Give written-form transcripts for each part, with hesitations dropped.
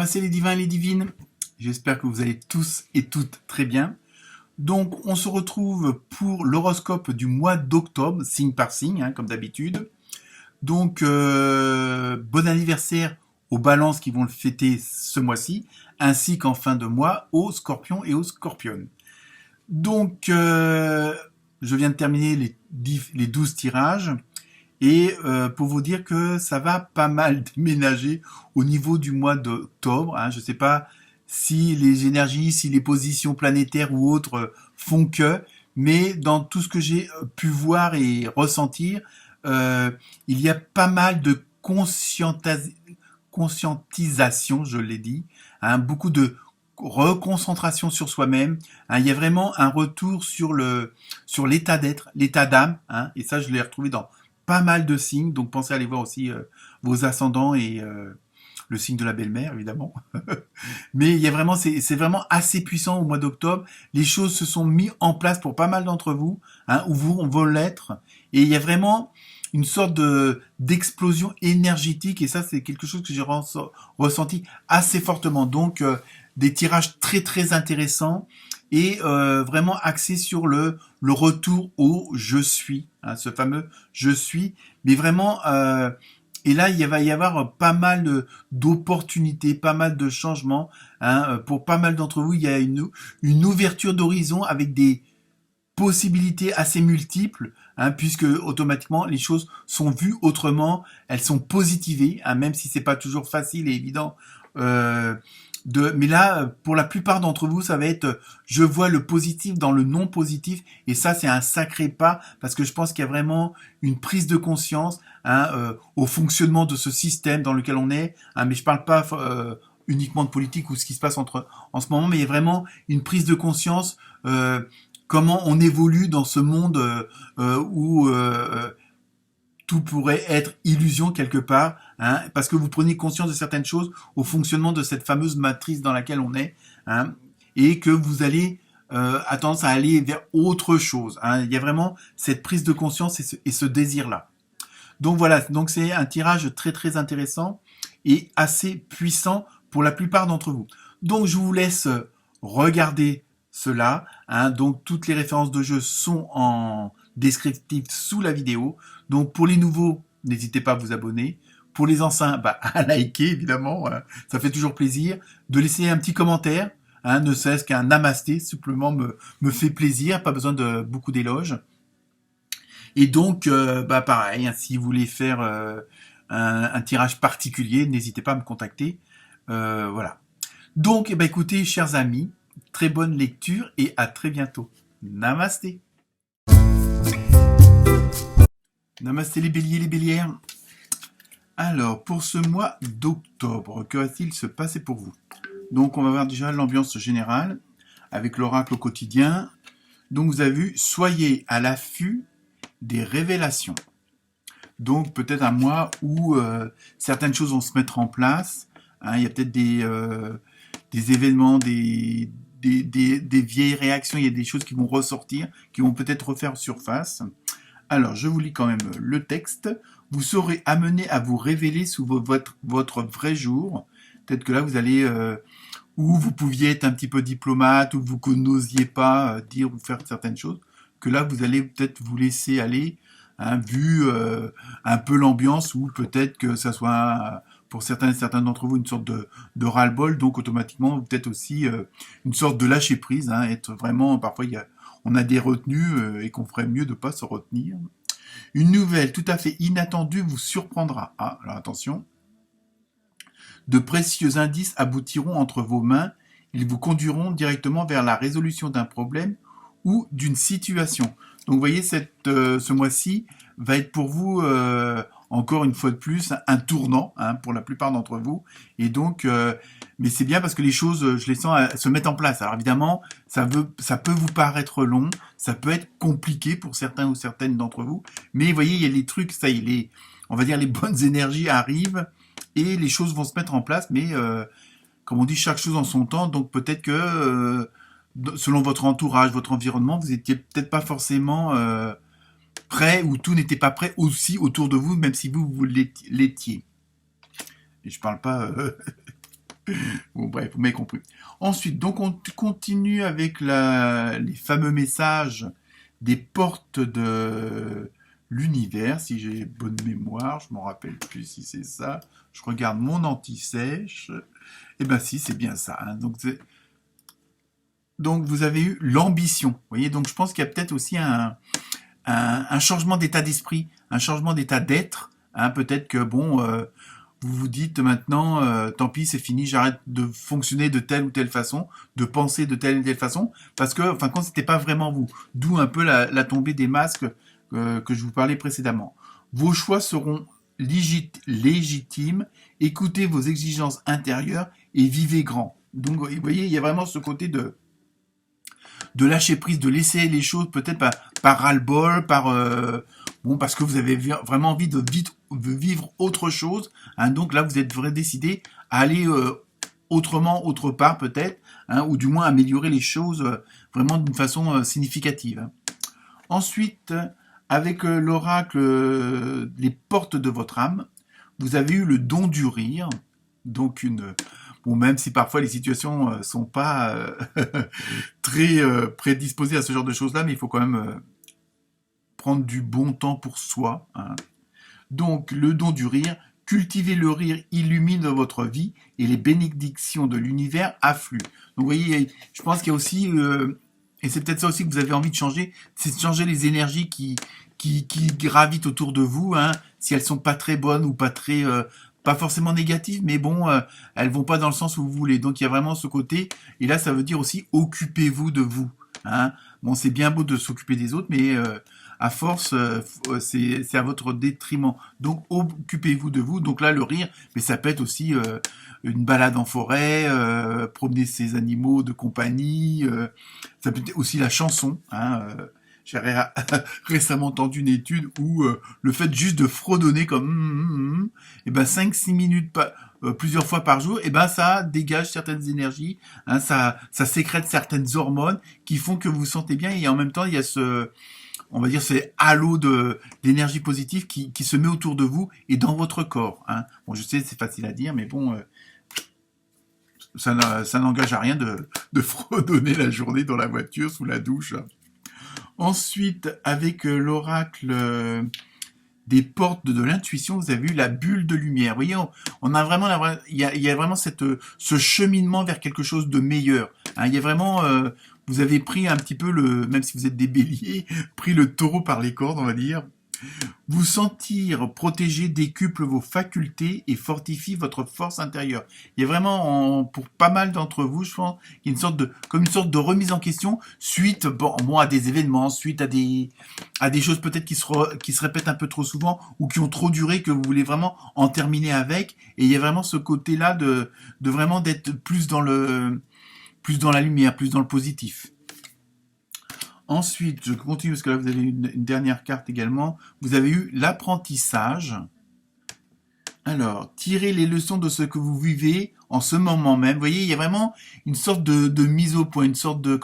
c'est les divins et les divines. J'espère que vous allez tous et toutes très bien. Donc, on se retrouve pour l'horoscope du mois d'octobre, signe par signe, comme d'habitude. Donc, bon anniversaire aux balances qui vont le fêter ce mois-ci, ainsi qu'en fin de mois aux scorpions et aux scorpionnes. Donc, je viens de terminer les 12 tirages. Et pour vous dire que ça va pas mal déménager au niveau du mois d'octobre. Je ne sais pas si les énergies, si les positions planétaires ou autres font que, mais dans tout ce que j'ai pu voir et ressentir, il y a pas mal de conscientisation, je l'ai dit, beaucoup de reconcentration sur soi-même. Il y a vraiment un retour sur l'état d'être, l'état d'âme, et ça je l'ai retrouvé dans pas mal de signes, donc pensez à aller voir aussi vos ascendants et le signe de la belle-mère, évidemment. Mais il y a vraiment, c'est vraiment assez puissant au mois d'octobre. Les choses se sont mises en place pour pas mal d'entre vous, ou vous, on veut l'être. Et il y a vraiment une sorte d'explosion énergétique, et ça, c'est quelque chose que j'ai ressenti assez fortement. Donc, des tirages très, très intéressants, et vraiment axé sur le retour au je suis, ce fameux je suis, mais vraiment et là il va y avoir pas mal d'opportunités, pas mal de changements, pour pas mal d'entre vous. Il y a une ouverture d'horizon avec des possibilités assez multiples, puisque automatiquement les choses sont vues autrement, elles sont positivées, même si c'est pas toujours facile et évident. Mais là, pour la plupart d'entre vous, ça va être je vois le positif dans le non positif, et ça c'est un sacré pas, parce que je pense qu'il y a vraiment une prise de conscience au fonctionnement de ce système dans lequel on est, mais je parle pas uniquement de politique ou ce qui se passe en ce moment, mais il y a vraiment une prise de conscience, comment on évolue dans ce monde où tout pourrait être illusion quelque part, parce que vous prenez conscience de certaines choses au fonctionnement de cette fameuse matrice dans laquelle on est, et que vous allez à tendance à aller vers autre chose. Il y a vraiment cette prise de conscience et ce désir-là. Donc voilà, donc c'est un tirage très très intéressant et assez puissant pour la plupart d'entre vous. Donc je vous laisse regarder cela. Donc toutes les références de jeu sont en descriptif sous la vidéo. Donc pour les nouveaux, n'hésitez pas à vous abonner. Pour les anciens, à liker évidemment. Ça fait toujours plaisir. De laisser un petit commentaire. Ne serait-ce qu'un namasté, simplement me fait plaisir. Pas besoin de beaucoup d'éloges. Et donc, pareil, si vous voulez faire un tirage particulier, n'hésitez pas à me contacter. Voilà. Donc, écoutez, chers amis, très bonne lecture et à très bientôt. Namasté. Namasté les béliers, les bélières. Alors, pour ce mois d'octobre, que va-t-il se passer pour vous? Donc, on va voir déjà l'ambiance générale avec l'oracle au quotidien. Donc, vous avez vu, soyez à l'affût des révélations. Donc, peut-être un mois où certaines choses vont se mettre en place. Il y a peut-être des événements, des vieilles réactions, il y a des choses qui vont ressortir, qui vont peut-être refaire surface. Alors, je vous lis quand même le texte. Vous serez amené à vous révéler sous votre vrai jour. Peut-être que là, vous allez... où vous pouviez être un petit peu diplomate, où vous n'osiez pas dire ou faire certaines choses, que là, vous allez peut-être vous laisser aller, vu un peu l'ambiance, ou peut-être que ça soit... pour certains d'entre vous, une sorte de ras-le-bol, donc automatiquement, peut-être aussi une sorte de lâcher-prise, être vraiment, parfois, on a des retenues et qu'on ferait mieux de ne pas se retenir. Une nouvelle tout à fait inattendue vous surprendra. Alors attention. De précieux indices aboutiront entre vos mains, ils vous conduiront directement vers la résolution d'un problème ou d'une situation. Donc vous voyez, ce mois-ci va être pour vous... encore une fois de plus, un tournant pour la plupart d'entre vous. Et donc, mais c'est bien parce que les choses, je les sens se mettre en place. Alors évidemment, ça peut vous paraître long, ça peut être compliqué pour certains ou certaines d'entre vous. Mais vous voyez, il y a les trucs, ça y est, on va dire les bonnes énergies arrivent et les choses vont se mettre en place. Mais comme on dit, chaque chose en son temps. Donc peut-être que selon votre entourage, votre environnement, vous étiez peut-être pas forcément... prêt, ou tout n'était pas prêt aussi autour de vous, même si vous l'étiez. Et je parle pas Bon, bref, vous m'avez compris. Ensuite, donc on continue avec les fameux messages des portes de l'univers, si j'ai bonne mémoire, je m'en rappelle plus si c'est ça. Je regarde mon anti-sèche. Eh ben si, c'est bien ça. Hein. Donc vous avez eu l'ambition. Vous voyez, donc je pense qu'il y a peut-être aussi un changement d'état d'esprit, un changement d'état d'être. Hein. Peut-être que bon, vous vous dites maintenant, tant pis, c'est fini, j'arrête de fonctionner de telle ou telle façon, de penser de telle ou telle façon, parce que, enfin, quand c'était pas vraiment vous. D'où un peu la tombée des masques que je vous parlais précédemment. Vos choix seront légitimes, écoutez vos exigences intérieures et vivez grand. Donc, vous voyez, il y a vraiment ce côté de lâcher prise, de laisser les choses peut-être par ras-le-bol, bon, parce que vous avez vraiment envie de vivre autre chose. Hein, donc là, vous êtes vraiment décidé à aller autrement, autre part peut-être, hein, ou du moins améliorer les choses vraiment d'une façon significative. Hein. Ensuite, avec l'oracle les portes de votre âme, vous avez eu le don du rire, donc bon, même si parfois les situations sont pas très prédisposées à ce genre de choses-là, mais il faut quand même prendre du bon temps pour soi. Hein. Donc, le don du rire, cultiver le rire illumine votre vie et les bénédictions de l'univers affluent. Donc, vous voyez, je pense qu'il y a aussi, et c'est peut-être ça aussi que vous avez envie de changer, c'est de changer les énergies qui gravitent autour de vous, hein, si elles sont pas très bonnes ou pas très, pas forcément négatives, mais bon, elles vont pas dans le sens où vous voulez. Donc, il y a vraiment ce côté, et là, ça veut dire aussi occupez-vous de vous. Hein. Bon, c'est bien beau de s'occuper des autres, mais à force, c'est à votre détriment. Donc, occupez-vous de vous. Donc là, le rire, mais ça peut être aussi une balade en forêt, promener ses animaux de compagnie. Ça peut être aussi la chanson. Hein, j'ai récemment entendu une étude où le fait juste de fredonner comme et ben 5-6 minutes plusieurs fois par jour, et ben ça dégage certaines énergies, hein, ça sécrète certaines hormones qui font que vous vous sentez bien, et en même temps il y a on va dire, c'est halo d'énergie positive qui se met autour de vous et dans votre corps. Hein. Bon, je sais, c'est facile à dire, mais bon, ça n'engage à rien de fredonner la journée dans la voiture, sous la douche. Ensuite, avec l'oracle des portes de l'intuition, vous avez vu la bulle de lumière. Vous voyez, on a vraiment, il y a vraiment ce cheminement vers quelque chose de meilleur. Hein, il y a vraiment, vous avez pris un petit peu même si vous êtes des béliers, pris le taureau par les cordes, on va dire. Vous sentir protégé décuple vos facultés et fortifie votre force intérieure. Il y a vraiment, pour pas mal d'entre vous, je pense, comme une sorte de remise en question suite, à des événements, suite à des choses peut-être qui se répètent un peu trop souvent ou qui ont trop duré, que vous voulez vraiment en terminer avec. Et il y a vraiment ce côté-là de vraiment d'être plus dans la lumière, plus dans le positif. Ensuite, je continue parce que là, vous avez une dernière carte également. Vous avez eu l'apprentissage. Alors, tirez les leçons de ce que vous vivez en ce moment même. Vous voyez, il y a vraiment une sorte de mise au point, une sorte de,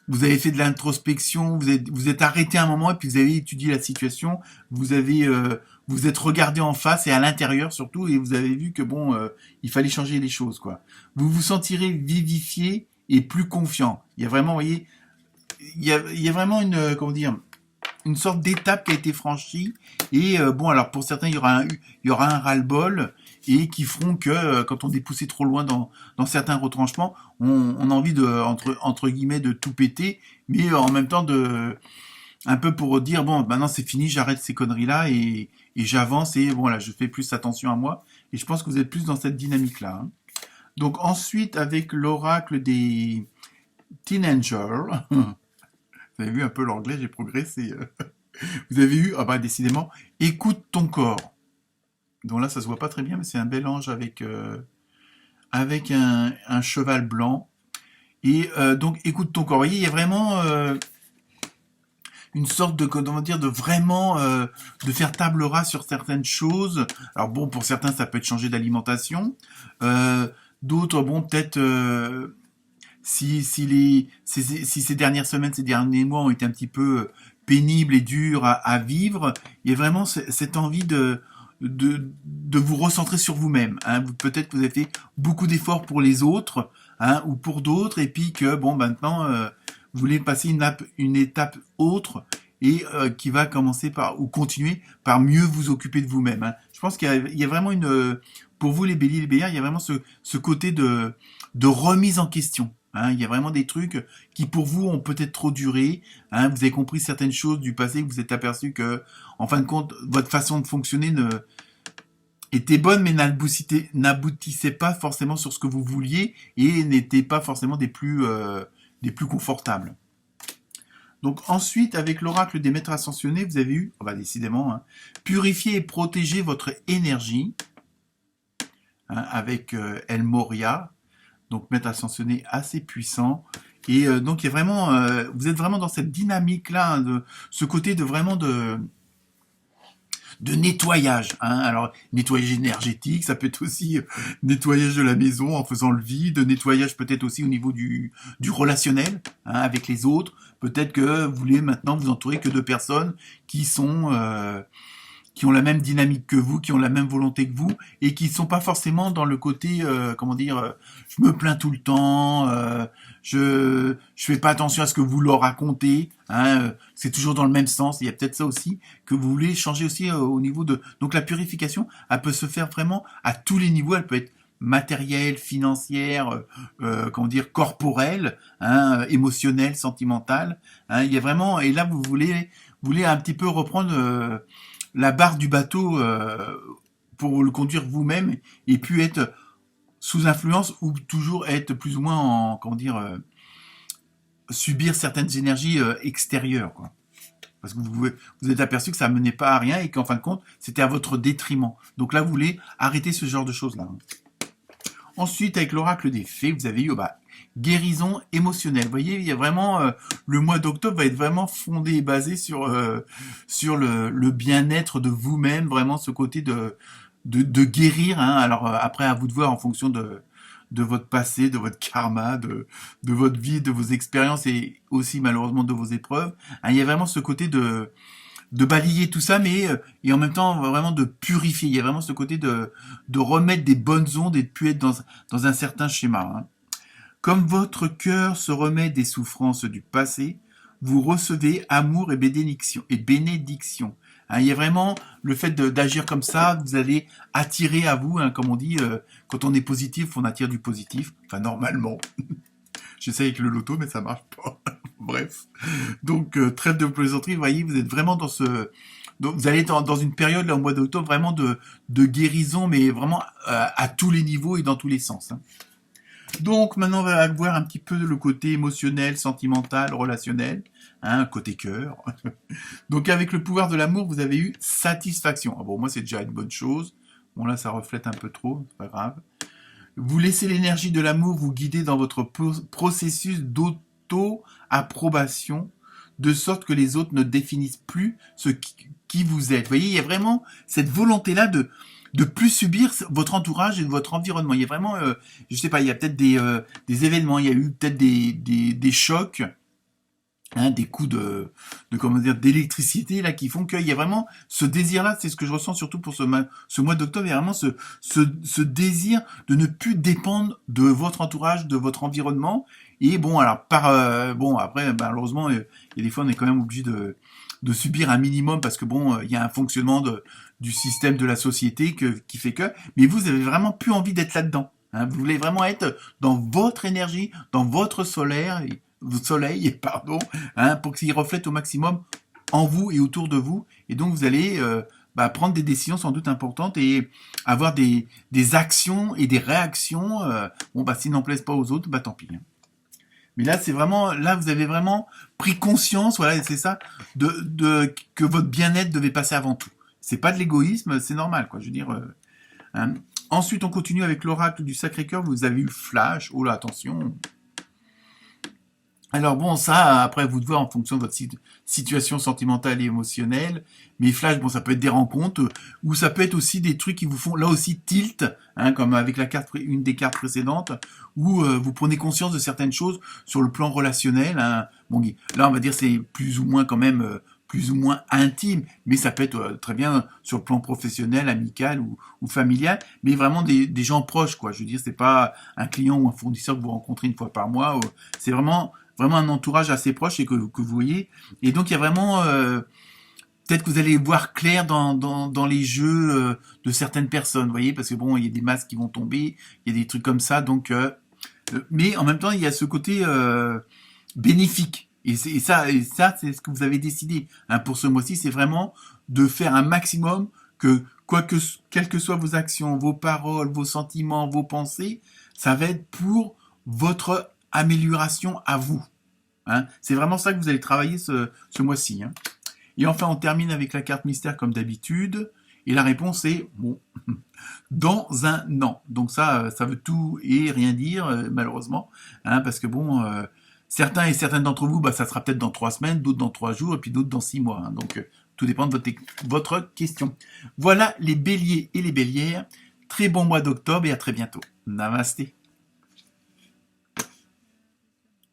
vous avez fait de l'introspection, vous êtes arrêté un moment et puis vous avez étudié la situation, vous êtes regardé en face et à l'intérieur surtout, et vous avez vu que bon, il fallait changer les choses, quoi. Vous vous sentirez vivifié et plus confiant. Il y a vraiment, vous voyez, il y a vraiment une sorte d'étape qui a été franchie, et bon, alors pour certains il y aura un ras-le-bol, et qui feront que quand on est poussé trop loin dans certains retranchements, on a envie de entre guillemets de tout péter, mais en même temps un peu pour dire bon, maintenant c'est fini, j'arrête ces conneries là, et j'avance, et bon là je fais plus attention à moi, et je pense que vous êtes plus dans cette dynamique là. Hein. Donc ensuite, avec l'oracle des Teenagers, vous avez vu un peu l'anglais, j'ai progressé. Vous avez eu, décidément, écoute ton corps. Donc là, ça se voit pas très bien, mais c'est un bel ange avec un cheval blanc. Et donc, écoute ton corps. Vous voyez, il y a vraiment une sorte de vraiment de faire table rase sur certaines choses. Alors bon, pour certains, ça peut être changer d'alimentation. D'autres, bon, peut-être si ces dernières semaines, ces derniers mois ont été un petit peu pénibles et durs à vivre, il y a vraiment cette envie de vous recentrer sur vous-même. Hein. Peut-être que vous avez fait beaucoup d'efforts pour les autres, hein, ou pour d'autres, et puis que bon, maintenant, vous voulez passer une étape autre et qui va commencer par ou continuer par mieux vous occuper de vous-même. Hein. Je pense qu'il y a vraiment pour vous les béliers, les bélières, il y a vraiment ce côté de remise en question. Hein, il y a vraiment des trucs qui pour vous ont peut-être trop duré. Hein, vous avez compris certaines choses du passé, que vous êtes aperçu que, en fin de compte, votre façon de fonctionner était bonne, mais n'aboutissait pas forcément sur ce que vous vouliez et n'était pas forcément des plus confortables. Donc ensuite, avec l'oracle des maîtres ascensionnés, vous avez eu, décidément, hein, purifier et protéger votre énergie, hein, avec El Moria, donc maître ascensionné assez puissant. Et donc il y a vraiment, vous êtes vraiment dans cette dynamique-là, hein, de ce côté de vraiment de nettoyage. Hein. Alors, nettoyage énergétique, ça peut être aussi nettoyage de la maison en faisant le vide, nettoyage peut-être aussi au niveau du relationnel, hein, avec les autres. Peut-être que vous voulez maintenant vous entourer que de personnes qui ont la même dynamique que vous, qui ont la même volonté que vous, et qui ne sont pas forcément dans le côté, je me plains tout le temps, je fais pas attention à ce que vous leur racontez, hein, c'est toujours dans le même sens. Il y a peut-être ça aussi que vous voulez changer aussi au niveau de. Donc la purification, elle peut se faire vraiment à tous les niveaux. Elle peut être matérielle, financière, corporelle, hein, émotionnelle, sentimentale. Hein, il y a vraiment. Et là, vous voulez un petit peu reprendre la barre du bateau pour le conduire vous-même et puis être sous influence ou toujours être plus ou moins en subir certaines énergies extérieures, quoi. Parce que vous êtes aperçu que ça menait pas à rien et qu'en fin de compte c'était à votre détriment. Donc là vous voulez arrêter ce genre de choses là. Ensuite, avec l'oracle des fées, vous avez eu guérison émotionnelle. Vous voyez, il y a vraiment le mois d'octobre va être vraiment fondé et basé sur le bien-être de vous-même, vraiment ce côté de guérir. Hein. Alors après, à vous de voir en fonction de votre passé, de votre karma, de votre vie, de vos expériences et aussi malheureusement de vos épreuves. Hein, il y a vraiment ce côté de balayer tout ça, mais et en même temps vraiment de purifier. Il y a vraiment ce côté de remettre des bonnes ondes et de plus être dans un certain schéma. Hein. Comme votre cœur se remet des souffrances du passé, vous recevez amour et bénédiction. Hein, il y a vraiment le fait d'agir comme ça, vous allez attirer à vous, hein, comme on dit, quand on est positif, on attire du positif. Enfin, normalement. J'essaie avec le loto, mais ça marche pas. Bref. Donc, trêve de plaisanterie, vous voyez, vous êtes vraiment dans donc, vous allez être dans une période, là, au mois d'octobre, vraiment de guérison, mais vraiment à tous les niveaux et dans tous les sens. Hein. Donc, maintenant, on va voir un petit peu le côté émotionnel, sentimental, relationnel, hein, côté cœur. Donc, avec le pouvoir de l'amour, vous avez eu satisfaction. Ah bon, moi, c'est déjà une bonne chose. Bon, là, ça reflète un peu trop, c'est pas grave. Vous laissez l'énergie de l'amour vous guider dans votre processus d'auto-approbation, de sorte que les autres ne définissent plus ce qui vous êtes. Vous voyez, il y a vraiment cette volonté-là de plus subir votre entourage et votre environnement. Il y a vraiment, je sais pas, il y a peut-être des événements, il y a eu peut-être des chocs, hein, des coups d'électricité là qui font qu'il y a vraiment ce désir-là. C'est ce que je ressens surtout pour ce mois d'octobre. Il y a vraiment ce désir de ne plus dépendre de votre entourage, de votre environnement. Et bon, alors après, malheureusement, il y a des fois on est quand même obligé de subir un minimum parce que bon, il y a un fonctionnement du système de la société qui fait que. Mais vous avez vraiment plus envie d'être là-dedans. Hein, vous voulez vraiment être dans votre énergie, dans votre soleil, hein, pour qu'il reflète au maximum en vous et autour de vous. Et donc vous allez prendre des décisions sans doute importantes et avoir des actions et des réactions. S'ils n'en plaisent pas aux autres, tant pis. Hein. Mais là, vous avez vraiment pris conscience, voilà, c'est ça, que votre bien-être devait passer avant tout. C'est pas de l'égoïsme, c'est normal, quoi. Je veux dire. Hein. Ensuite, on continue avec l'oracle du Sacré-Cœur. Vous avez eu le flash. Oh là, attention. Alors bon, ça, après, vous devez voir en fonction de votre situation sentimentale et émotionnelle. Mais flash, bon, ça peut être des rencontres, ou ça peut être aussi des trucs qui vous font, là aussi, tilt, hein, comme avec une des cartes précédentes, où vous prenez conscience de certaines choses sur le plan relationnel. Hein. Bon, là, on va dire c'est plus ou moins quand même plus ou moins intime, mais ça peut être très bien sur le plan professionnel, amical ou familial, mais vraiment des gens proches, quoi. Je veux dire, c'est pas un client ou un fournisseur que vous rencontrez une fois par mois. C'est vraiment un entourage assez proche et que vous voyez. Et donc il y a vraiment peut-être que vous allez voir clair dans les jeux de certaines personnes, vous voyez, parce que bon, il y a des masques qui vont tomber, il y a des trucs comme ça, donc mais en même temps, il y a ce côté bénéfique. Et ça, c'est ce que vous avez décidé hein, pour ce mois-ci, c'est vraiment de faire un maximum que, quelles que soient vos actions, vos paroles, vos sentiments, vos pensées, ça va être pour votre amélioration à vous. Hein. C'est vraiment ça que vous allez travailler ce mois-ci. Hein. Et enfin, on termine avec la carte mystère comme d'habitude. Et la réponse est, bon, dans un an. Donc ça veut tout et rien dire, malheureusement. Hein, parce que bon, certains et certaines d'entre vous, bah, ça sera peut-être dans 3 semaines, d'autres dans 3 jours, et puis d'autres dans 6 mois. Hein. Donc tout dépend de votre question. Voilà les béliers et les bélières. Très bon mois d'octobre et à très bientôt. Namasté.